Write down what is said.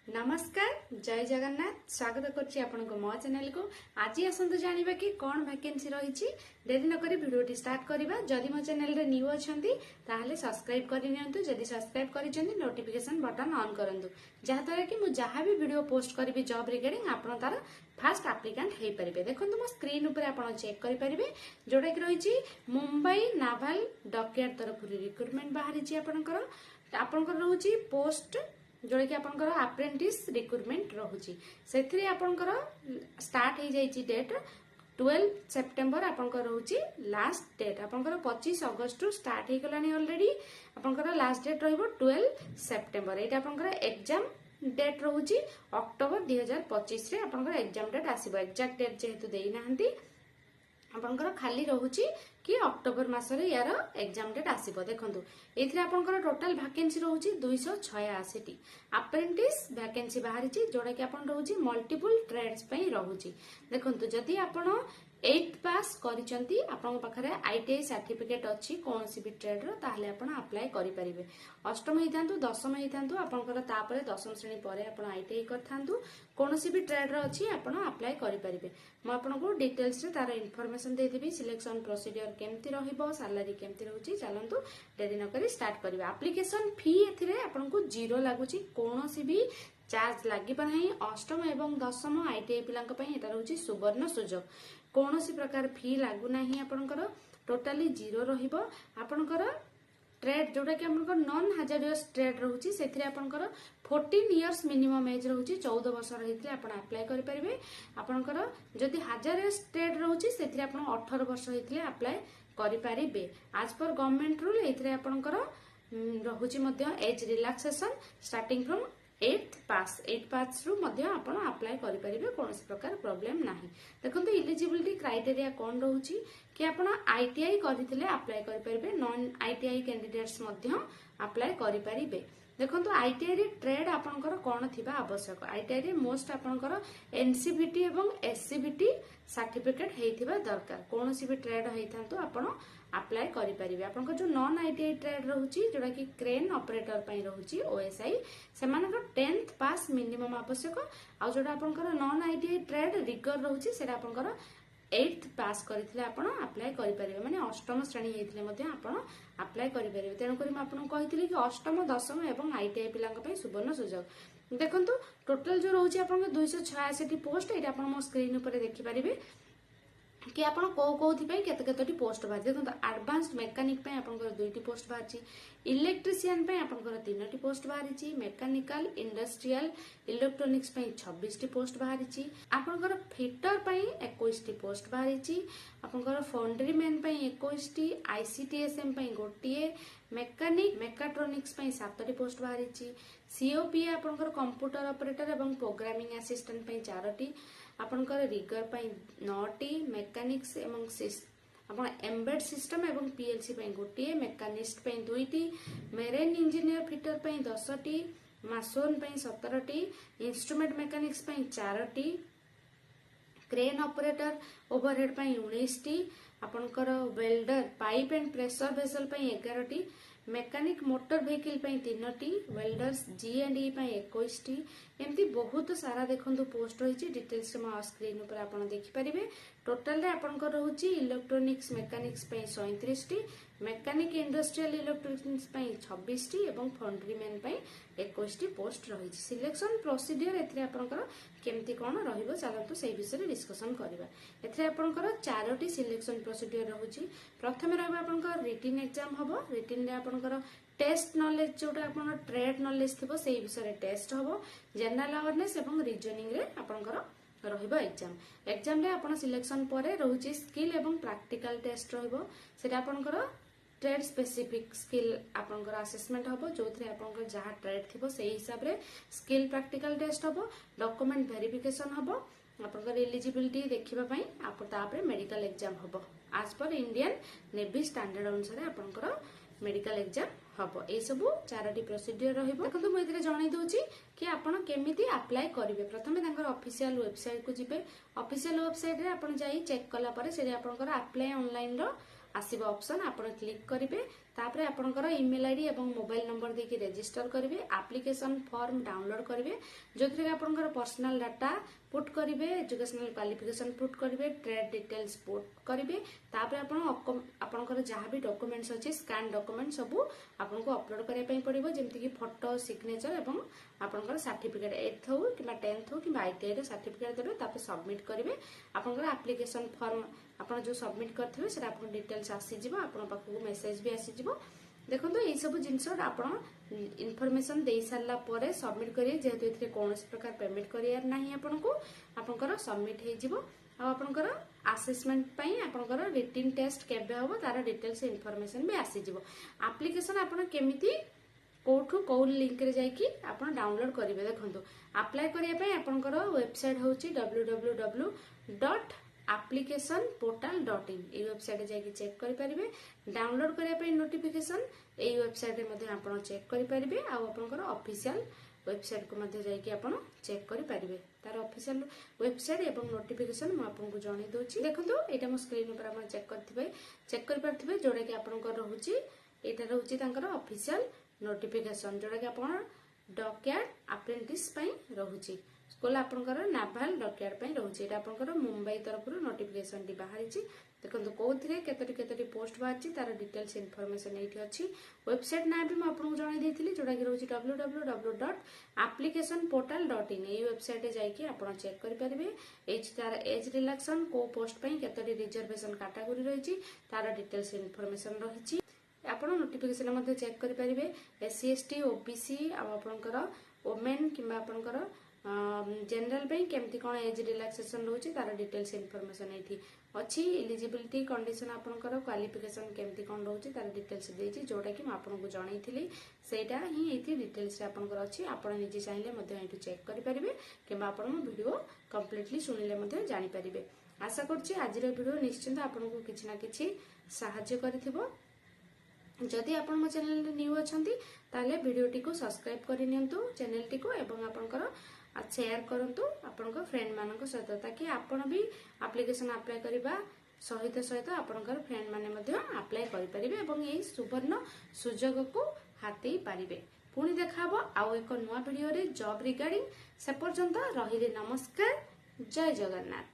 नमस्कार जय जगन्नाथ स्वागत करछि आपनको मो चैनल को। आज आसंतु जानिबा कि कोन वैकेंसी रहिछि। देरी न करी वीडियोटी स्टार्ट करिबा। जदि मो चैनल रे न्यू अछंती ताहाले सब्सक्राइब करि नियंतु। जदि सब्सक्राइब करिसेंती नोटिफिकेशन बटन ऑन करंतु जहा द्वारा कि मु जहा भी वीडियो पोस्ट करिबि जॉब रिगार्डिंग आपण तार फास्ट एप्लिकेंट हेई परिबे। देखंतु मो स्क्रीन ऊपर आपण चेक करि परिबे जोटा कि रहिछि मुंबई नावल डॉकयार्ड तरफ रिक्रूटमेंट बाहरिछि। आपणकर रहुछि पोस्ट जोड़ा कि आपनकर अप्रेंटिस रिक्रूटमेंट रहुछि। सेथिरे आपनकर स्टार्ट हो जाइछि डेट 12 सेप्टेम्बर आपनकर रहुछि लास्ट डेट। आपनकर 25 अगस्त टू स्टार्ट हो गलानी ऑलरेडी। आपनकर लास्ट डेट रहइबो 12 सेप्टेम्बर। एटा आपनकर एग्जाम डेट रहुछि अक्टोबर 2025 रे आपनकर एग्जाम डेट आसीबो। एग्जैक्ट डेट जेहेतु देई नाहंती आपनकर खाली रहुछि कि अक्टोबर मासरे यार एग्जाम डेट आसीबो। देखंतु एथिरे आपनकर टोटल वैकेंसी रहुछि 286 टी अप्रेंटिस वैकेंसी बाहरिछि जोड़ा कि आपन रहुछि मल्टीपल ट्रेड्स पई रहुछि। देखंतु जदि आपन 8th पास करिसंती आपन पाखरे आईटीआई सर्टिफिकेट अछि कोनोसी भी ट्रेड रो ताहले आपन अप्लाई करि परिबे। अष्टम हेइतांतु दशम हेइतांतु आपनकर तापरे दशम श्रेणी परे आपन आईटीआई करथांतु कोनोसी भी ट्रेड रो अछि आपन अप्लाई करि परिबे। म आपनको डिटेल्स रे तार इन्फॉर्मेशन दे देबी। सिलेक्शन प्रोसीजर केमती रहिबो सैलरी केमती रहउछि चलंतु देरी न करी स्टार्ट करिबा। एप्लीकेशन फी एथिरे आपनको जीरो लागुछि कोनोसी भी चार्ज लागिबा नाही। अष्टम एवं दशम आईटीआई पिलांक पई एटा रहउछि सुवर्ण सुजोग। कोनोसी प्रकार फी लागु नाही आपनकर टोटली जीरो रहिबो। आपनकर ट्रेड जोटा कि आपनकर नॉन हाजरियस ट्रेड रहउछि सेथिरे आपनकर 14 इयर्स मिनिमम एज रहउछि 14 वर्ष रहितले आपन अप्लाई करि परिबे। आपनकर जदि हाजरियस ट्रेड रहउछि सेथिरे आपन 18 वर्ष रहितले अप्लाई करि परिबे। आज पर गवर्नमेंट रूल एथिरे आपनकर रहउछि मध्य age relaxation starting from 8th pass रु मध्य आपण अप्लाई करि परिबे। कोनोसी प्रकार प्रॉब्लम नाही। देखंतु एलिजिबिलिटी क्राइटेरिया कोन रहउछि कि आपण आईटीआई करिथिले अप्लाई करि परिबे। नॉन आईटीआई कैंडिडेट्स मध्य अप्लाई करि परिबे। देखंतु आईटीआई रे ट्रेड आपनकर कोन थिबा आवश्यक। आईटीआई रे मोस्ट आपनकर एनसीबीटी एवं एससीबीटी सर्टिफिकेट हेइथिबा दरकार। कोनोसी भी ट्रेड हेइथांतु आपण अप्लाई करि परिबे। आपनकर जो नॉन आईटीआई ट्रेड रहउछि जोडा कि क्रेन ऑपरेटर पई रहउछि ओएसआई सेमानकर 10th पास मिनिमम आवश्यक। आ जोडा आपनकर नॉन आईटीआई ट्रेड रिगर रहउछि सेटा आपनकर 8th पास करिथिले आपण अप्लाई करि परिबे। माने अष्टम श्रेणी हेइथिले मध्ये आपण अप्लाई करि परिबे। तेनु करी म आपन कहिथिले कि अष्टम दशम एवं आईटीआई पिलांक पई सुवर्ण सुजोग। देखंतु टोटल जो रहउछि आपन 286 टी पोस्ट एटा आपण मो स्क्रीन ऊपर देखि परिबे कि आपण को थि पई केते केतोटी पोस्ट बाहर। देखंतु एडवांस्ड मैकेनिक पई आपनकर 2टी पोस्ट बाहरछि। इलेक्ट्रिशियन पई आपनकर 3टी पोस्ट बाहरछि। मैकेनिकल इंडस्ट्रियल इलेक्ट्रॉनिक्स पई 26 टी पोस्ट बाहरछि। आपनकर फिटर पई 21 टी पोस्ट बाहरछि। आपनकर फाउंड्री मैन पई 21 टी, आईसीटीएसएम पई गोटिए, मैकेनिक मेकाट्रॉनिक्स पई 7टी पोस्ट बाहरछि। सीओपी आपनकर कंप्यूटर ऑपरेटर एवं प्रोग्रामिंग असिस्टेंट पई 4टी, आपनकर रिगर पई 9टी, मैकेनिक्स एवं आपण एम्बेड सिस्टम एवं पीएलसी पई गोटिए, मैकेनिस्ट पई 2टी, मेरेन इंजीनियर फिटर पई 10टी, मासोन पई 17टी, इंस्ट्रूमेंट मैकेनिक्स पई 4टी, क्रेन ऑपरेटर ओवरहेड पई 19टी, आपनकर welder pipe and pressure vessel पई 11टी, मैकेनिक मोटर व्हीकल पई 3टी, वेल्डर्स जी&ई पई 21टी। एमती बहुत सारा देखंतु पोस्ट रहिछि। डिटेल्स म स्क्रीन ऊपर आपण देखि परिबे। टोटल रे आपनकर रहउछि इलेक्ट्रॉनिक्स मैकेनिक्स पई 37टी, मैकेनिक इंडस्ट्रियल इलेक्ट्रॉनिक्स पई 26टी एवं फाउंड्री मैन पई 21टी पोस्ट रहिछि। सिलेक्शन प्रोसीजर एथिरे आपनकर केमती कोन रहिबो चलंतु सेही विषय डिस्कशन करबा। एथिरे आपनकर 4टी सिलेक्शन प्रोसीजर रहउछि। प्रथमे रहबा आपनकर रिटन एग्जाम हबो। रिटन रे आपनकर टेस्ट नॉलेज जोटा आपन ट्रेड नॉलेज थिबो सेही विषय टेस्ट हबो। जनरल अवेयरनेस एवं रीजनिंग रे आपनकर रहिबो एग्जाम। एग्जाम रे आपन सिलेक्शन परे रहउछि स्किल एवं प्रैक्टिकल टेस्ट रहिबो। सेटा आपनकर ट्रेड स्पेसिफिक स्किल आपनकर असेसमेंट हबो जोथरे आपनकर जहा ट्रेड थिबो सेही हिसाब रे स्किल प्रैक्टिकल टेस्ट हबो। डॉक्यूमेंट वेरिफिकेशन हबो। आपनकर एलिजिबिलिटी देखिबा पई आप तापरे मेडिकल एग्जाम हबो। आज पर इंडियन नेवी स्टैंडर्ड अनुसार आपनकर मेडिकल एग्जाम हबो। ए सबु 4टी प्रोसीजर रहिबो। देखंतु म इतरे जणाई दोछि कि आपण केमिति अप्लाई करिवे। प्रथमे तांकर ऑफिशियल वेबसाइट को जिबे। ऑफिशियल वेबसाइट रे आपण जाई चेक कला परे से आपनकर अप्लाई ऑनलाइन रो आसीबो ऑप्शन आपण क्लिक करिवे। तापरे आपनकर ईमेल आईडी एवं मोबाइल नंबर देके रजिस्टर करेंगे। एप्लिकेशन फॉर्म डाउनलोड करेंगे जो आपनकर पर्सनल डाटा पुट करेंगे, एजुकेशनल क्वालिफिकेशन पुट करेंगे, ट्रेड डिटेल्स पुट करेंगे। तापरे आपनकर जहाँ भी डॉक्यूमेंट्स अच्छे स्कैन डॉक्यूमेंट सब आपको अपलोड करने पड़ो, जमती कि फोटो सिग्नेचर एवं आपनकर सर्टिफिकेट 8th हो कि 10th हो कि ITI सर्टिफिकेट देवे। तापर सबमिट करेंगे। आपनकर एप्लिकेशन फॉर्म आपन जो सबमिट करथिबे सेटा आपन डिटेल्स आसी जिवो, आपन पाखु मेसेज भी आसी जिवो। देखो ये सब जिनस आप इनफॉरमेशन दे सारा पर सबमिट करेंगे, जेहेतु ये कौन प्रकार पेमेंट करार ना आपंकर सबमिट होकर आसेसमेंट आपंकर रिटिन टेस्ट केबे हम तार डिटेल्स इनफॉरमेशन भी आसी जिवो। एप्लिकेशन आपन केमिति कोठू कौ लिंक रे जाइकी आपन डाउनलोड करेंगे। देखो अप्लाई करने आपंकर वेबसाइट हूँ www.applicationportal.in ये वेबसाइट जाइए चेक करेंगे। डाउनलोड करने नोटिफिकेशन ये वेबसाइट में आप चेक करेंगे। आपंकर ऑफिशियल वेबसाइट को जाइए आप चेक करेंगे। तार ऑफिशियल वेबसाइट एवं नोटिफिकेशन मुझे जन दूसरी। देखो यहाँ मो स्क्रीन पर आप चेक करेंगे जोड़ा कि आपंकर रोचे यहाँ रोचे ऑफिशियल नोटिफिकेशन जोड़ा कि आप डॉकयार्ड अप्रेंटिस रोचे स्कूल आपंकर नाभाल डॉकयार्ड रोचे। आपंकर मुंबई तरफ नोटिफिकेशन बाहरी। देखो कौन केतोटी पोस्ट बाहरी तार डिटेल्स इनफॉरमेशन ये अच्छी। वेबसाइट ना भी मुझे जन देती जोटा कि रोचे www.applicationportal.in ये वेबसाइट जाइए आप चेक करेंगे। तार एज रिलैक्सन को पोस्ट केतोटी रिजर्वेशन कैटेगरी रही तार डिटेल्स इनफॉरमेशन रही। आप नोटिफिकेशन चेक करेंगे। SC ST OBC आपंकर वोमेन कि जनरल केमती कौन एज रिलैक्सेशन रोचे तार डिटेल्स इनफॉरमेशन ये अच्छी। एलिजिबिलिटी कंडीशन आपंकर क्वालिफिकेशन केमती कौन रोचे तार डिटेल्स देती जोटा कि मुझे जनई सेटा ही ये डिटेल्स आपंकर अच्छी। आप निजे चाहिए ये चेक करेंगे कि वीडियो कंप्लीटली शुणिले जानीपारे। आशा करुँच आज वीडियो निश्चिंत आपको किसी ना कि साहाय्य करिथिबो। जदि आपण मो चैनल न्यू अछंती ताले वीडियो टी को सब्सक्राइब करि नियंतु चैनल टी को एवं आपनकर शेयर करंतु आपनकर फ्रेंड मानक सहित, ताकि आपण भी एप्लिकेशन अप्लाई करबा सहित सहित आपनकर फ्रेंड माने मध्ये अप्लाई करि परिबे एवं एई सुवर्ण सुजोग को हाथी पारिबे। पुणी देखाबो आउ एक नुवा वीडियो रे जॉब रिगार्डिंग। से पर्यंत रहिले नमस्कार। जय जगन्नाथ।